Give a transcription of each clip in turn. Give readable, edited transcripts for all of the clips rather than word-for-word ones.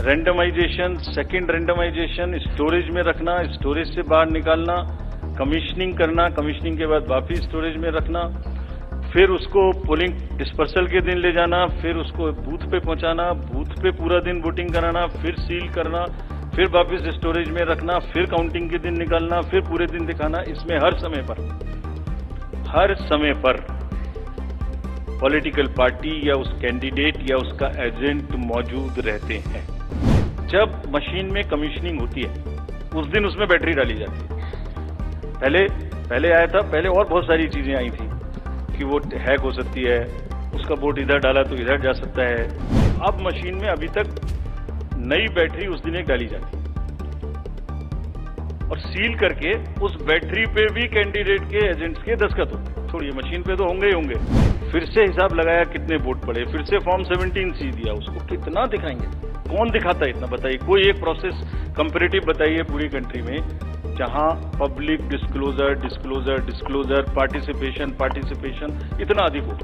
Randomisation, second randomisation, storage में रखना, storage से बाहर निकालना, कमीशनिंग करना, कमीशनिंग के बाद वापिस स्टोरेज में रखना, फिर उसको पोलिंग डिस्पर्सल के दिन ले जाना, फिर उसको बूथ पे पहुंचाना, बूथ पे पूरा दिन वोटिंग कराना, फिर सील करना, फिर वापिस स्टोरेज में रखना, फिर काउंटिंग के दिन निकालना, फिर पूरे दिन दिखाना। इसमें हर समय पर पॉलिटिकल पार्टी या उस कैंडिडेट या उसका एजेंट मौजूद रहते हैं। जब मशीन में कमीशनिंग होती है उस दिन उसमें बैटरी डाली जाती है। पहले आया था, पहले और बहुत सारी चीजें आई थी कि वो हैक हो सकती है, उसका वोट इधर डाला तो इधर जा सकता है। अब मशीन में अभी तक नई बैटरी उस दिन एक डाली जाती है और सील करके उस बैटरी पे भी कैंडिडेट के एजेंट्स के दस्तखत होते हैं। छोड़िए, मशीन पे तो होंगे ही होंगे। फिर से हिसाब लगाया कितने वोट पड़े, फिर से फॉर्म 17C दिया, उसको कितना दिखाएंगे? कौन दिखाता है इतना? बताइए, कोई एक प्रोसेस कंपैरेटिव बताइए पूरी कंट्री में जहां पब्लिक डिस्क्लोजर, पार्टिसिपेशन इतना अधिक हो।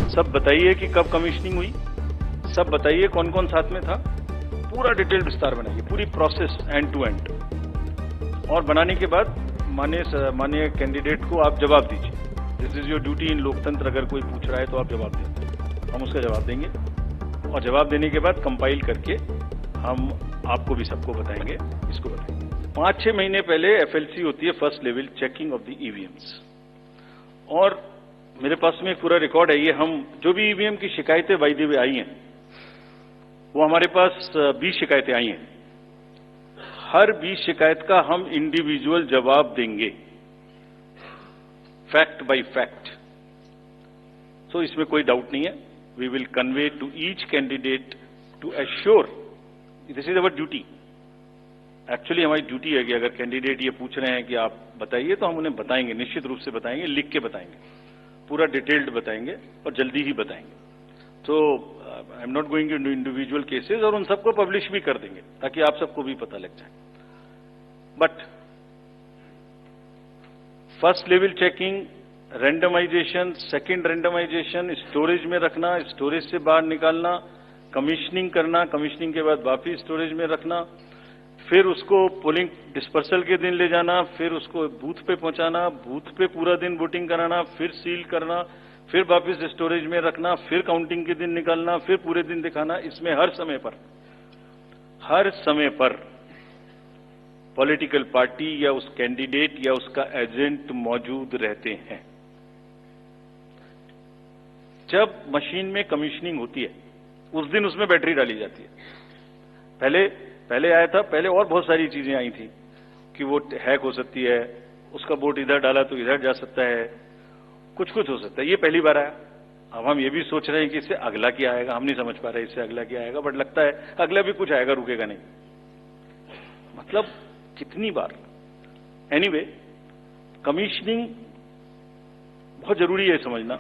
सब बताइए कि कब कमीशनिंग हुई, सब बताइए कौन कौन साथ में था, पूरा डिटेल विस्तार बनाइए, पूरी प्रोसेस एंड टू एंड। और बनाने के बाद माननीय कैंडिडेट को आप जवाब दीजिए। दिस इज योर ड्यूटी इन लोकतंत्र। अगर कोई पूछ रहा है तो आप जवाब दें, हम उसका जवाब देंगे और जवाब देने के बाद कंपाइल करके हम आपको भी सबको बताएंगे, इसको बताएंगे। 5-6 महीने पहले FLC होती है, first level checking of the EVMs, और मेरे पास में एक पूरा रिकॉर्ड है। ये हम जो भी EVM की शिकायतें बाय द वे आई हैं, वो हमारे पास 20 शिकायतें आई हैं। हर 20 शिकायत का हम इंडिविजुअल जवाब देंगे, फैक्ट बाय फैक्ट। सो इसमें कोई डाउट नहीं है। We will convey to each candidate to assure, this is our duty. Actually हमारी ड्यूटी है कि अगर कैंडिडेट ये पूछ रहे हैं कि आप बताइए, तो हम उन्हें बताएंगे, निश्चित रूप से बताएंगे, लिख के बताएंगे, पूरा डिटेल्ड बताएंगे और जल्दी ही बताएंगे। तो I am not going to individual cases, और उन सबको पब्लिश भी कर देंगे ताकि आप सबको भी पता लग जाए। But first level checking, randomisation, second randomisation, storage में रखना, स्टोरेज से बाहर निकालना, कमीशनिंग करना, कमीशनिंग के बाद वापिस स्टोरेज में रखना, फिर उसको पोलिंग डिस्पर्सल के दिन ले जाना, फिर उसको बूथ पे पहुंचाना, बूथ पे पूरा दिन वोटिंग कराना, फिर सील करना, फिर वापस स्टोरेज में रखना, फिर काउंटिंग के दिन निकालना, फिर पूरे दिन दिखाना। इसमें हर समय पर पॉलिटिकल पार्टी या उस कैंडिडेट या उसका एजेंट मौजूद रहते हैं। जब मशीन में कमीशनिंग होती है उस दिन उसमें बैटरी डाली जाती है। पहले आया था, पहले और बहुत सारी चीजें आई थी कि वो हैक हो सकती है, उसका वोट इधर डाला तो इधर जा सकता है, कुछ हो सकता है। ये पहली बार आया। अब हम ये भी सोच रहे हैं कि इससे अगला क्या आएगा, हम नहीं समझ पा रहे इससे अगला क्या आएगा, बट लगता है अगला भी कुछ आएगा, रुकेगा नहीं। मतलब कितनी बार। एनीवे, कमीशनिंग बहुत जरूरी है समझना।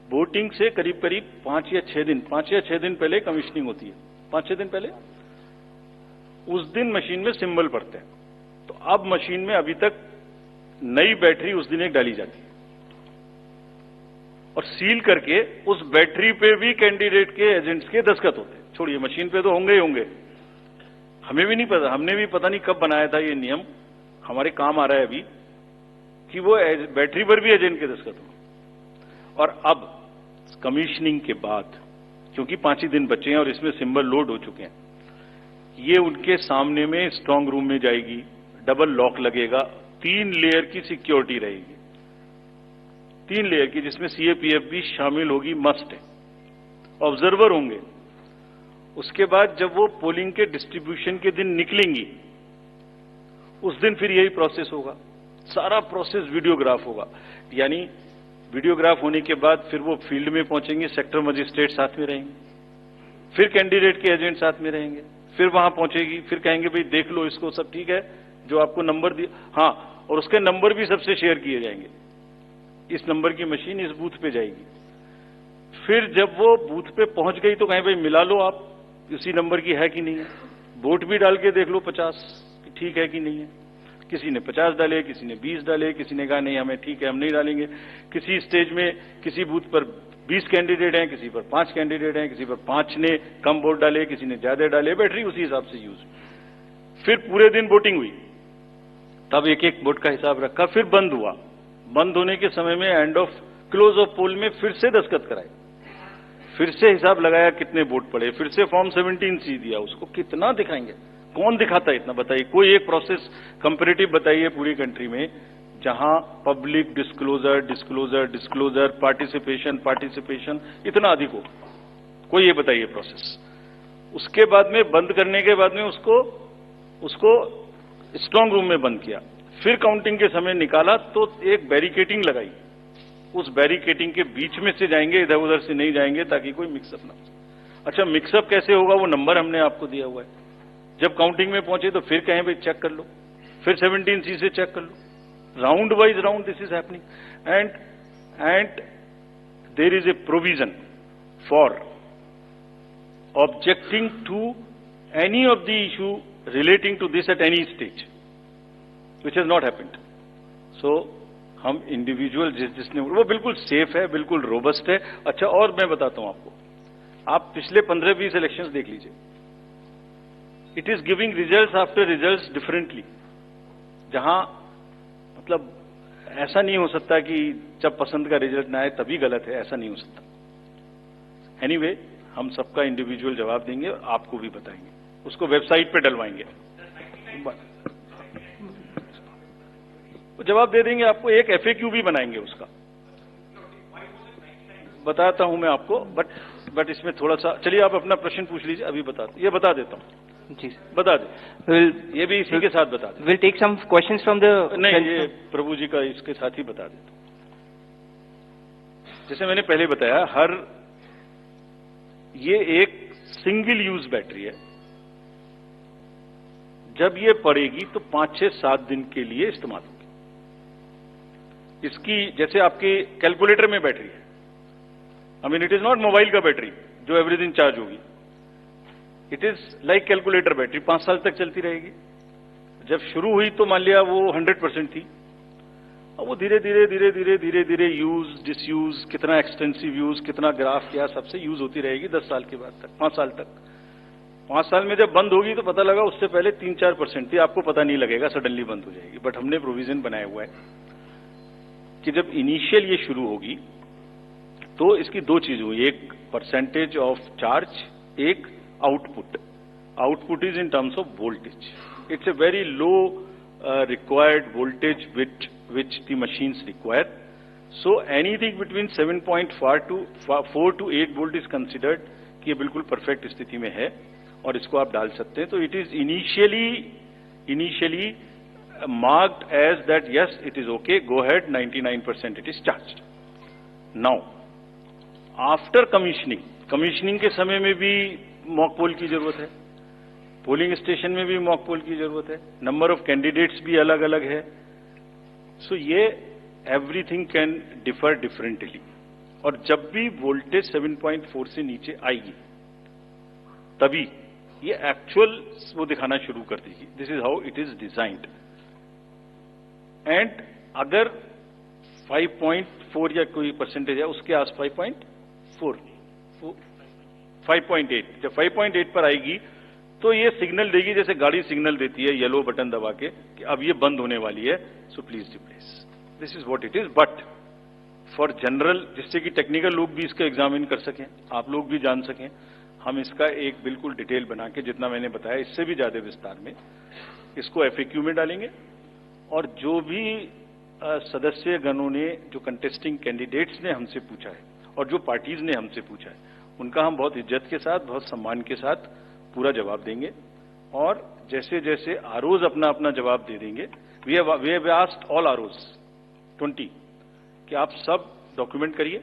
वोटिंग से करीब 5 या 6 दिन पहले कमीशनिंग होती है। 5-6 दिन पहले उस दिन मशीन में सिंबल पड़ते हैं। तो अब मशीन में अभी तक नई बैटरी उस दिन एक डाली जाती है और सील करके उस बैटरी पे भी कैंडिडेट के एजेंट्स के दस्तखत होते हैं। छोड़िए, मशीन पे तो होंगे ही होंगे। हमें भी नहीं पता, हमने भी पता नहीं कब बनाया था ये नियम, हमारे काम आ रहा है अभी कि वो बैटरी पर भी एजेंट के दस्तखत हो। और अब कमीशनिंग के बाद, क्योंकि 5 ही दिन बचे हैं और इसमें सिंबल लोड हो चुके हैं, ये उनके सामने में स्ट्रांग रूम में जाएगी, डबल लॉक लगेगा, 3 लेयर की सिक्योरिटी रहेगी, 3 लेयर की, जिसमें CAPF भी शामिल होगी, मस्ट है। ऑब्जर्वर होंगे। उसके बाद जब वो पोलिंग के डिस्ट्रीब्यूशन के दिन निकलेंगी, उस दिन फिर यही प्रोसेस होगा। सारा प्रोसेस वीडियोग्राफ होगा। यानी वीडियोग्राफ होने के बाद फिर वो फील्ड में पहुंचेंगे, सेक्टर मजिस्ट्रेट साथ में रहेंगे, फिर कैंडिडेट के एजेंट साथ में रहेंगे, फिर वहां पहुंचेगी, फिर कहेंगे भाई देख लो इसको, सब ठीक है, जो आपको नंबर दिया, हाँ, और उसके नंबर भी सबसे शेयर किए जाएंगे। इस नंबर की मशीन इस बूथ पे जाएगी। फिर जब वो बूथ पे पहुंच गई तो कहें भाई मिला लो आप, इसी नंबर की है कि नहीं है, वोट भी डाल के देख लो 50 कि ठीक है कि नहीं है। किसी ने 50 डाले, किसी ने 20 डाले, किसी ने कहा नहीं हमें ठीक है, हम नहीं डालेंगे। किसी स्टेज में किसी बूथ पर 20 कैंडिडेट हैं, किसी पर 5 कैंडिडेट हैं, किसी पर 5 ने कम वोट डाले, किसी ने ज्यादा डाले, बैटरी उसी हिसाब से यूज। फिर पूरे दिन वोटिंग हुई, तब एक एक वोट का हिसाब रखा, फिर बंद हुआ। बंद होने के समय में एंड ऑफ क्लोज ऑफ पोल में फिर से दस्तखत कराए, फिर से हिसाब लगाया कितने वोट पड़े, फिर से फॉर्म 17C दिया। उसको कितना दिखाएंगे, कौन दिखाता है इतना, बताइए। कोई एक प्रोसेस कंपैरेटिव बताइए पूरी कंट्री में जहां public disclosure disclosure disclosure participation participation इतना अधिक हो, कोई ये बताइए प्रोसेस। उसके बाद में बंद करने के बाद में उसको स्ट्रांग रूम में बंद किया, फिर काउंटिंग के समय निकाला तो एक बैरिकेटिंग लगाई, उस बैरिकेटिंग के बीच में से जाएंगे, इधर उधर से नहीं जाएंगे ताकि कोई मिक्सअप ना हो। अच्छा, मिक्सअप कैसे होगा, वो नंबर हमने आपको दिया हुआ है। जब काउंटिंग में पहुंचे तो फिर कहें भाई चेक कर लो, फिर 17C से चेक कर लो, round wise round this is happening. And there is a provision for objecting to any of the issue relating to this at any stage, which has not happened. So, हम individual जिसने वो बिल्कुल safe है, बिल्कुल robust है। अच्छा, और मैं बताता हूं आपको, आप पिछले 15-20 इलेक्शंस देख लीजिए, it is giving results after results differently. जहां मतलब ऐसा नहीं हो सकता कि जब पसंद का रिजल्ट ना आए तभी गलत है, ऐसा नहीं हो सकता। एनीवे, हम सबका इंडिविजुअल जवाब देंगे और आपको भी बताएंगे, उसको वेबसाइट पे डलवाएंगे, जवाब दे देंगे आपको। एक FAQ भी बनाएंगे उसका, बताता हूं मैं आपको। बट इसमें थोड़ा सा, चलिए आप अपना प्रश्न पूछ लीजिए, अभी ये बता देता हूं जी, बता दे। ये भी इसी के साथ बता दे। Will take some questions from the, नहीं, ये प्रभु जी का इसके साथ ही बता देता हूं। जैसे मैंने पहले बताया, ये एक सिंगल यूज बैटरी है। जब ये पड़ेगी तो 5, 6, 7 दिन के लिए इस्तेमाल होगी। इसकी जैसे आपके कैलकुलेटर में बैटरी है, I mean it is not mobile का बैटरी जो एवरीथिंग चार्ज होगी, it is like calculator battery, 5 साल तक चलती रहेगी। जब शुरू हुई तो मान लिया वो 100% थी, और वो धीरे धीरे धीरे धीरे धीरे धीरे यूज डिसयूज, कितना एक्सटेंसिव यूज, कितना ग्राफ किया, सबसे यूज होती रहेगी 10 साल के बाद तक, 5 साल तक। 5 साल में जब बंद होगी तो पता लगा उससे पहले 3-4% थी, आपको पता नहीं लगेगा, सडनली बंद हो जाएगी। बट हमने प्रोविजन बनाया हुआ है कि जब इनिशियल ये शुरू होगी तो इसकी 2 चीज हुई, एक परसेंटेज ऑफ चार्ज, एक output. Output is in terms of voltage, it's a very low required voltage which the machines require. So anything between 7.4 to 8 volt is considered कि ये बिल्कुल परफेक्ट स्थिति में है और इसको आप डाल सकते हैं। तो it is initially marked as that yes it is okay, go ahead, 99% it is charged. Now after commissioning के समय में भी मॉक पोल की जरूरत है, पोलिंग स्टेशन में भी मॉक पोल की जरूरत है, नंबर ऑफ कैंडिडेट्स भी अलग अलग है। सो ये एवरीथिंग कैन डिफर डिफरेंटली, और जब भी वोल्टेज 7.4 से नीचे आएगी तभी ये एक्चुअल वो दिखाना शुरू कर देगी। This is how it is designed. And अगर 5.4 या कोई परसेंटेज है उसके आस 5.8, जब 5.8 पर आएगी तो ये सिग्नल देगी, जैसे गाड़ी सिग्नल देती है येलो बटन दबा के कि अब ये बंद होने वाली है, so please replace. This is what it is. But for general, जिससे कि टेक्निकल लोग भी इसका एग्जामिन कर सकें, आप लोग भी जान सकें, हम इसका एक बिल्कुल डिटेल बना के, जितना मैंने बताया इससे भी ज्यादा विस्तार में, इसको FAQ में डालेंगे। और जो भी सदस्य गणों ने, जो कंटेस्टिंग कैंडिडेट्स ने हमसे पूछा है और जो पार्टीज ने हमसे पूछा है, उनका हम बहुत इज्जत के साथ, बहुत सम्मान के साथ पूरा जवाब देंगे। और जैसे जैसे आरओज अपना अपना जवाब दे देंगे, we have asked all ROs 20 कि आप सब डॉक्यूमेंट करिए,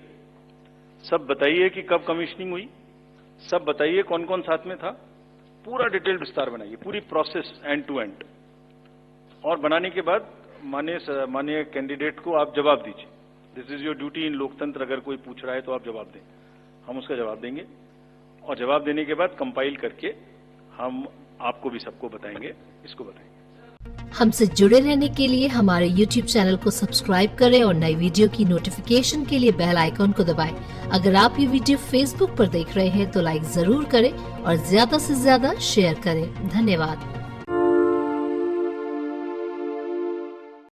सब बताइए कि कब कमीशनिंग हुई, सब बताइए कौन कौन साथ में था, पूरा डिटेल विस्तार बनाइए, पूरी प्रोसेस एंड टू एंड। और बनाने के बाद माननीय कैंडिडेट को आप जवाब दीजिए। दिस इज योर ड्यूटी इन लोकतंत्र। अगर कोई पूछ रहा है तो आप जवाब दें, हम उसका जवाब देंगे। और जवाब देने के बाद कंपाइल करके हम आपको भी सबको बताएंगे, इसको बताएंगे। हमसे जुड़े रहने के लिए हमारे YouTube चैनल को सब्सक्राइब करें और नई वीडियो की नोटिफिकेशन के लिए बेल आइकॉन को दबाएं। अगर आप ये वीडियो Facebook पर देख रहे हैं तो लाइक जरूर करें और ज्यादा से ज्यादा शेयर करें। धन्यवाद।